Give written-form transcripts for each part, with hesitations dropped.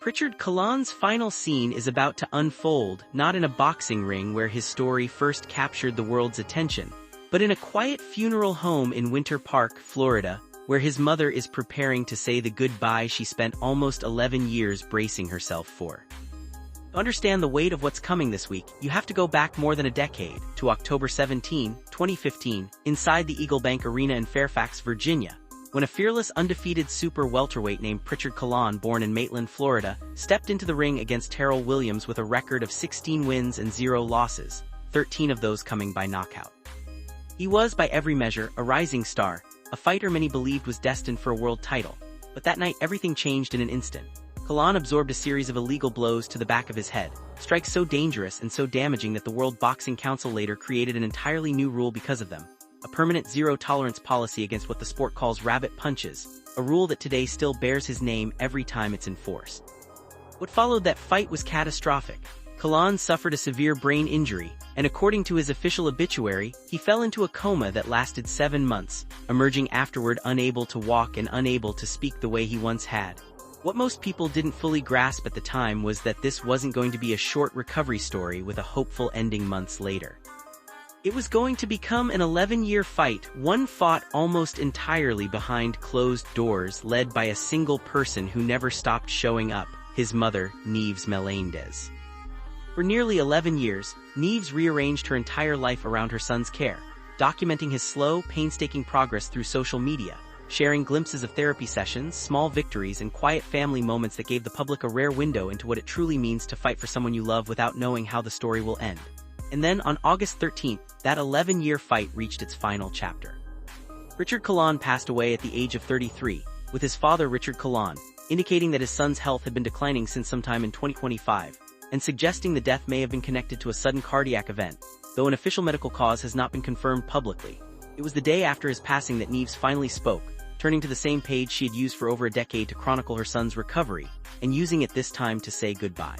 Prichard Colón's final scene is about to unfold, not in a boxing ring where his story first captured the world's attention, but in a quiet funeral home in Winter Park, Florida, where his mother is preparing to say the goodbye she spent almost 11 years bracing herself for. To understand the weight of what's coming this week, you have to go back more than a decade, to October 17, 2015, inside the Eagle Bank Arena in Fairfax, Virginia, when a fearless undefeated super welterweight named Prichard Colón, born in Maitland, Florida, stepped into the ring against Terrell Williams with a record of 16 wins and 0 losses, 13 of those coming by knockout. He was, by every measure, a rising star, a fighter many believed was destined for a world title. But that night everything changed in an instant. Colón absorbed a series of illegal blows to the back of his head, strikes so dangerous and so damaging that the World Boxing Council later created an entirely new rule because of them. A permanent zero-tolerance policy against what the sport calls rabbit punches, a rule that today still bears his name every time it's enforced. What followed that fight was catastrophic. Colón suffered a severe brain injury, and according to his official obituary, he fell into a coma that lasted 7 months, emerging afterward unable to walk and unable to speak the way he once had. What most people didn't fully grasp at the time was that this wasn't going to be a short recovery story with a hopeful ending months later. It was going to become an 11-year fight, one fought almost entirely behind closed doors, led by a single person who never stopped showing up, his mother, Nieves Meléndez. For nearly 11 years, Nieves rearranged her entire life around her son's care, documenting his slow, painstaking progress through social media, sharing glimpses of therapy sessions, small victories, and quiet family moments that gave the public a rare window into what it truly means to fight for someone you love without knowing how the story will end. And then, on August 13th, that 11-year fight reached its final chapter. Prichard Colón passed away at the age of 33, with his father Richard Colón, indicating that his son's health had been declining since sometime in 2025, and suggesting the death may have been connected to a sudden cardiac event, though an official medical cause has not been confirmed publicly. It was the day after his passing that Nieves finally spoke, turning to the same page she had used for over a decade to chronicle her son's recovery, and using it this time to say goodbye.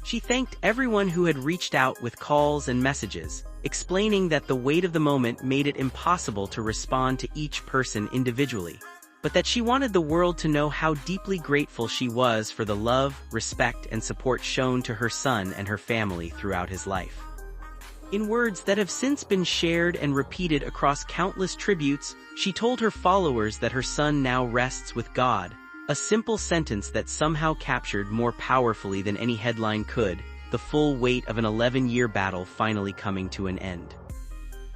She thanked everyone who had reached out with calls and messages, explaining that the weight of the moment made it impossible to respond to each person individually, but that she wanted the world to know how deeply grateful she was for the love, respect, and support shown to her son and her family throughout his life. In words that have since been shared and repeated across countless tributes, she told her followers that her son now rests with God, a simple sentence that somehow captured more powerfully than any headline could, the full weight of an 11-year battle finally coming to an end.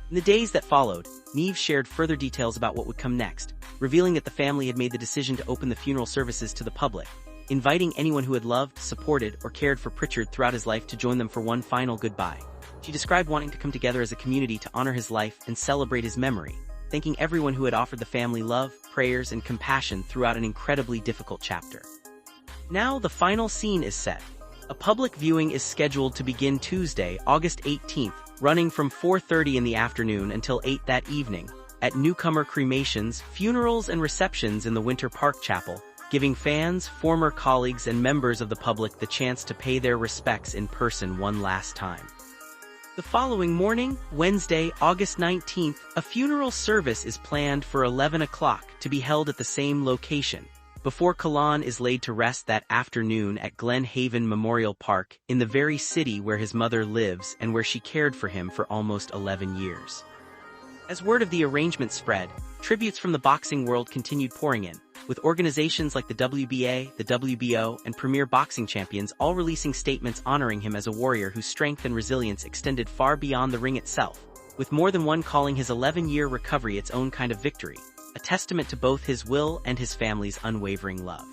In the days that followed, Nieves shared further details about what would come next, revealing that the family had made the decision to open the funeral services to the public, inviting anyone who had loved, supported, or cared for Prichard throughout his life to join them for one final goodbye. She described wanting to come together as a community to honor his life and celebrate his memory, thanking everyone who had offered the family love, prayers, and compassion throughout an incredibly difficult chapter. Now the final scene is set. A public viewing is scheduled to begin Tuesday, August 18th, running from 4:30 in the afternoon until 8 that evening, at newcomer cremations, funerals, and receptions in the Winter Park Chapel, giving fans, former colleagues, and members of the public the chance to pay their respects in person one last time. The following morning, Wednesday, August 19th, a funeral service is planned for 11 o'clock to be held at the same location, before Colón is laid to rest that afternoon at Glen Haven Memorial Park, in the very city where his mother lives and where she cared for him for almost 11 years. As word of the arrangement spread, tributes from the boxing world continued pouring in, with organizations like the WBA, the WBO, and Premier Boxing Champions all releasing statements honoring him as a warrior whose strength and resilience extended far beyond the ring itself, with more than one calling his 11-year recovery its own kind of victory, a testament to both his will and his family's unwavering love.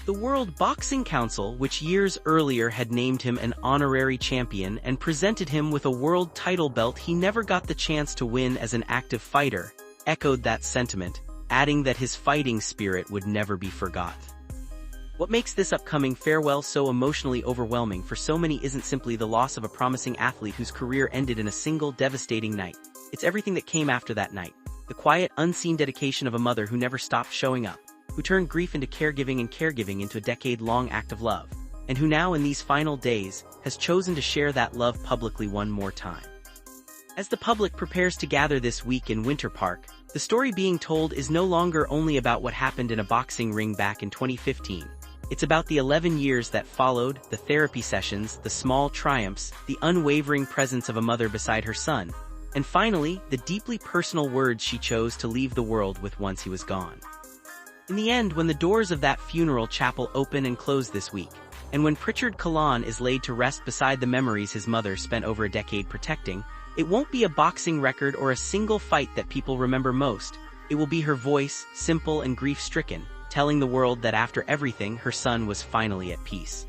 The World Boxing Council, which years earlier had named him an honorary champion and presented him with a world title belt he never got the chance to win as an active fighter, echoed that sentiment, adding that his fighting spirit would never be forgot. What makes this upcoming farewell so emotionally overwhelming for so many isn't simply the loss of a promising athlete whose career ended in a single devastating night. It's everything that came after that night. The quiet, unseen dedication of a mother who never stopped showing up, who turned grief into caregiving and caregiving into a decade-long act of love, and who now in these final days has chosen to share that love publicly one more time. As the public prepares to gather this week in Winter Park, the story being told is no longer only about what happened in a boxing ring back in 2015, It's about the 11 years that followed, the therapy sessions, the small triumphs, the unwavering presence of a mother beside her son, and finally, the deeply personal words she chose to leave the world with once he was gone. In the end, when the doors of that funeral chapel open and close this week, and when Prichard Colón is laid to rest beside the memories his mother spent over a decade protecting, it won't be a boxing record or a single fight that people remember most. It will be her voice, simple and grief-stricken, telling the world that after everything, her son was finally at peace.